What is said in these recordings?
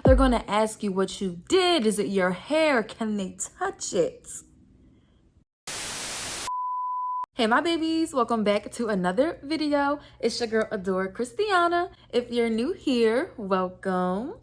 They're going to ask you what you did. Is it your hair? Can they touch it? Hey my babies, welcome back to another video. It's your girl adorekristiana. If you're new here, welcome.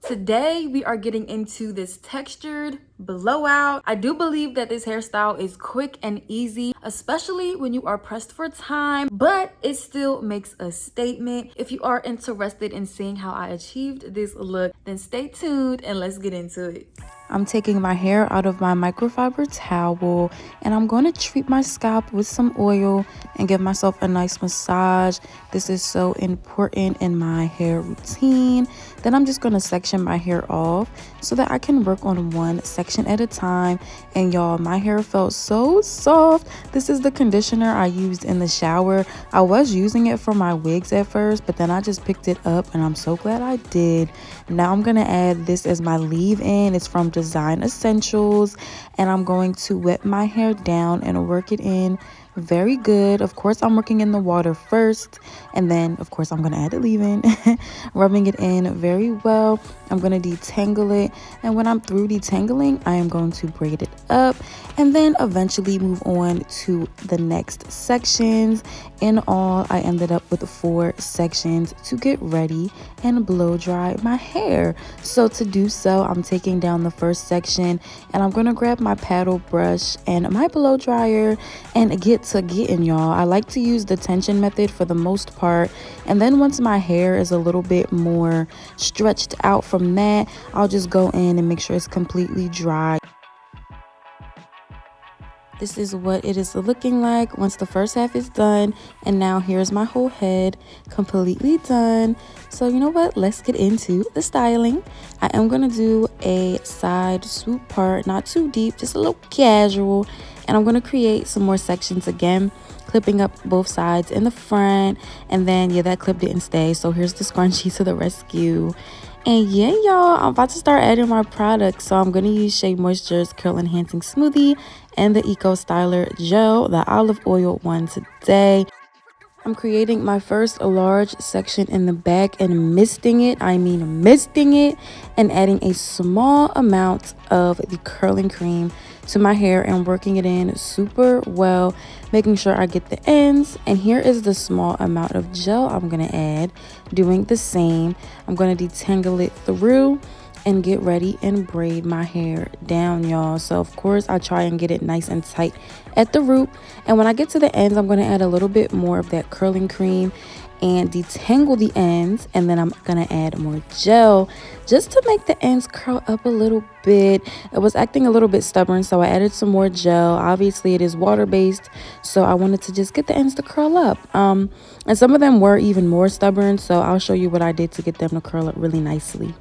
Today we are getting into this textured blowout. I do believe that this hairstyle is quick and easy, especially when you are pressed for time, but it still makes a statement. If you are interested in seeing how I achieved this look, then stay tuned and let's get into it. I'm taking my hair out of my microfiber towel and I'm going to treat my scalp with some oil and give myself a nice massage. This is so important in my hair routine. Then I'm just going to section my hair off so that I can work on one section at a time. And y'all, my hair felt so soft. This is the conditioner I used in the shower. I was using it for my wigs at first, but then I just picked it up and I'm so glad I did. Now I'm going to add this as my leave-in. It's from Design Essentials, and I'm going to wet my hair down and work it in very good. Of course, I'm working in the water first, and then of course I'm going to add the leave-in, rubbing it in very well. I'm going to detangle it, and when I'm through detangling, I am going to braid it up and then eventually move on to the next sections. In all, I ended up with 4 sections to get ready and blow dry my hair. So to do so, I'm taking down the first section and I'm going to grab my paddle brush and my blow dryer and get to getting, y'all. I like to use the tension method for the most part, and then once my hair is a little bit more stretched out from that, I'll just go in and make sure it's completely dry. This is what it is looking like once the first half is done, and now here's my whole head completely done. So you know what, let's get into the styling. I am gonna do a side swoop part, not too deep, just a little casual, and I'm gonna create some more sections again, clipping up both sides in the front. And then yeah, that clip didn't stay, so here's the scrunchie to the rescue. And yeah, y'all, I'm about to start adding my products. So I'm going to use Shea Moisture's Curl Enhancing Smoothie and the Eco Styler Gel, the olive oil one today. I'm creating my first large section in the back and misting it, and adding a small amount of the curling cream to my hair and working it in super well, making sure I get the ends. And here is the small amount of gel I'm going to add, doing the same. I'm going to detangle it through and get ready and braid my hair down, y'all. So of course I try and get it nice and tight at the root, and when I get to the ends, I'm going to add a little bit more of that curling cream and detangle the ends, and then I'm gonna add more gel just to make the ends curl up a little bit. It was acting a little bit stubborn, so I added some more gel. Obviously it is water-based, so I wanted to just get the ends to curl up, and some of them were even more stubborn, so I'll show you what I did to get them to curl up really nicely.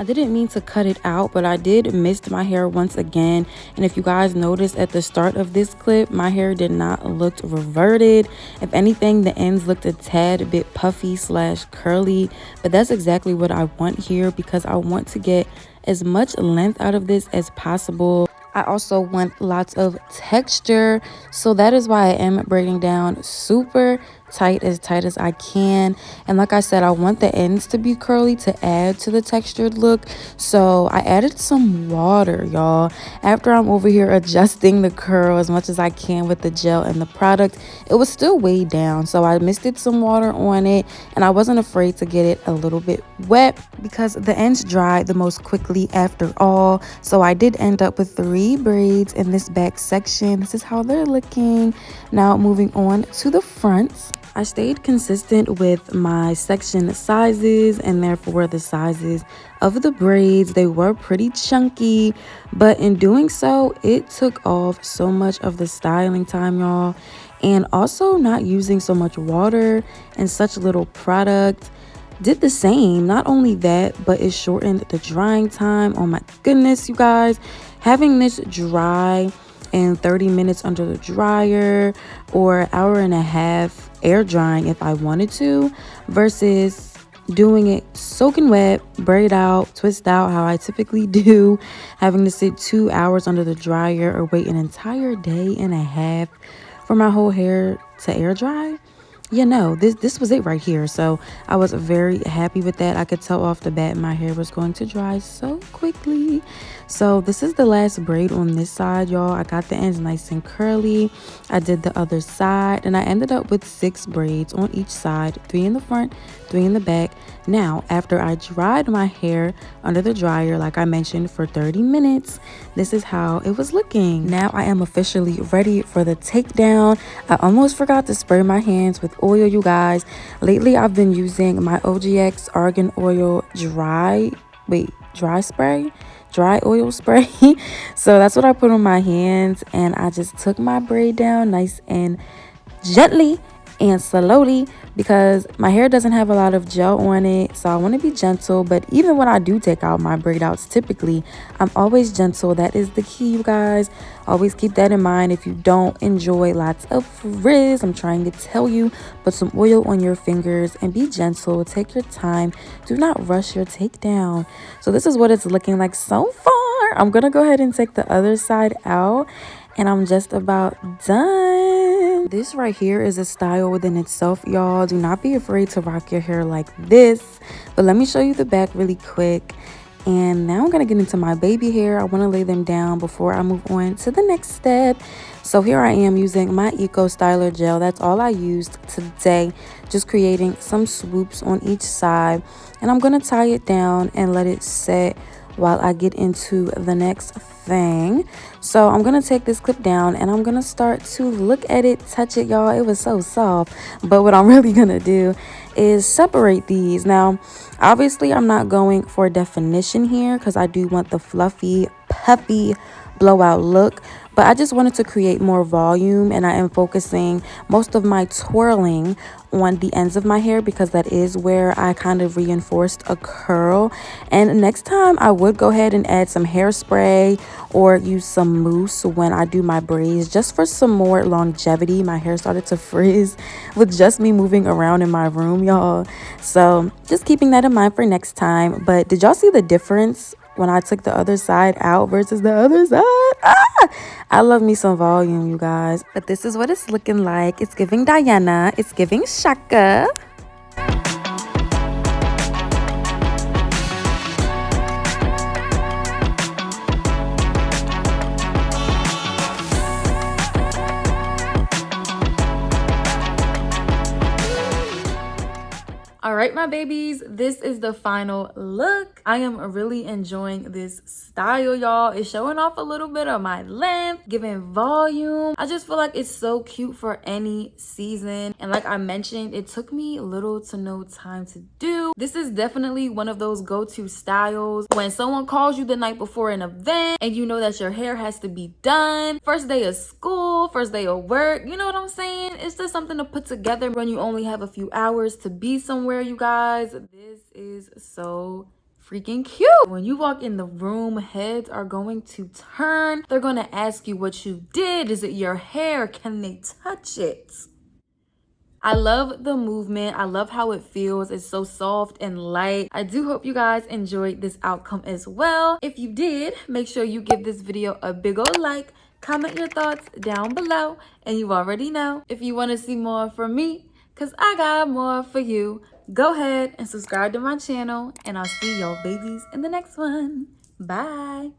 I didn't mean to cut it out, but I did mist my hair once again. And if you guys notice at the start of this clip, my hair did not look reverted. If anything, the ends looked a tad bit puffy / curly, but that's exactly what I want here because I want to get as much length out of this as possible. I also want lots of texture, so that is why I am braiding down super tight as I can. And like I said, I want the ends to be curly to add to the textured look, so I added some water, y'all. After I'm over here adjusting the curl as much as I can with the gel and the product, it was still way down, so I misted some water on it, and I wasn't afraid to get it a little bit wet because the ends dry the most quickly after all. So I did end up with 3 braids in this back section. This is how they're looking. Now moving on to the front, I stayed consistent with my section sizes and therefore the sizes of the braids. They were pretty chunky, but in doing so, it took off so much of the styling time, y'all. And also not using so much water and such little product did the same. Not only that, but it shortened the drying time. Oh my goodness, you guys. Having this dry in 30 minutes under the dryer or an hour and a half air drying if I wanted to, versus doing it soaking wet, braid out, twist out how I typically do, having to sit 2 hours under the dryer or wait an entire day and a half for my whole hair to air dry. Yeah, no, this was it right here. So I was very happy with that. I could tell off the bat my hair was going to dry so quickly. So this is the last braid on this side, y'all. I got the ends nice and curly. I did the other side, and I ended up with 6 braids on each side, 3 in the front, 3 in the back. Now, after I dried my hair under the dryer, like I mentioned, for 30 minutes, this is how it was looking. Now I am officially ready for the takedown. I almost forgot to spray my hands with oil, you guys. Lately, I've been using my OGX Argan Oil dry oil spray. So that's what I put on my hands, and I just took my braid down nice and gently and slowly because my hair doesn't have a lot of gel on it, so I want to be gentle. But even when I do take out my braid outs, typically I'm always gentle. That is the key, you guys. Always keep that in mind. If you don't enjoy lots of frizz, I'm trying to tell you, put some oil on your fingers and be gentle. Take your time. Do not rush your takedown. So this is what it's looking like so far. I'm gonna go ahead and take the other side out, and I'm just about done. This right here is a style within itself, y'all. Do not be afraid to rock your hair like this. But let me show you the back really quick. And now I'm gonna get into my baby hair. I want to lay them down before I move on to the next step. So here I am using my Eco Styler gel. That's all I used today. Just creating some swoops on each side. And I'm gonna tie it down and let it set while I get into the next thing. So I'm gonna take this clip down and I'm gonna start to look at it, touch it, y'all. It was so soft. But what I'm really gonna do is separate these. Now, obviously I'm not going for definition here because I do want the fluffy, puffy blowout look, but I just wanted to create more volume, and I am focusing most of my twirling on the ends of my hair because that is where I kind of reinforced a curl. And next time I would go ahead and add some hairspray or use some mousse when I do my braids, just for some more longevity. My hair started to frizz with just me moving around in my room, y'all. So just keeping that in mind for next time. But did y'all see the difference when I took the other side out versus the other side? I love me some volume, you guys. But this is what it's looking like. It's giving Diana. It's giving Shaka. All right, my babies, this is the final look. I am really enjoying this style, y'all. It's showing off a little bit of my length, giving volume. I just feel like it's so cute for any season. And like I mentioned, it took me little to no time to do. This is definitely one of those go-to styles when someone calls you the night before an event and you know that your hair has to be done. First day of school, first day of work, you know what I'm saying? It's just something to put together when you only have a few hours to be somewhere, you guys. This is so freaking cute. When you walk in the room, heads are going to turn. They're going to ask you what you did. Is it your hair? Can they touch it? I love the movement. I love how it feels. It's so soft and light. I do hope you guys enjoyed this outcome as well. If you did, make sure you give this video a big old like. Comment your thoughts down below. And you already know, if you want to see more from me, because I got more for you, go ahead and subscribe to my channel. And I'll see y'all babies in the next one. Bye.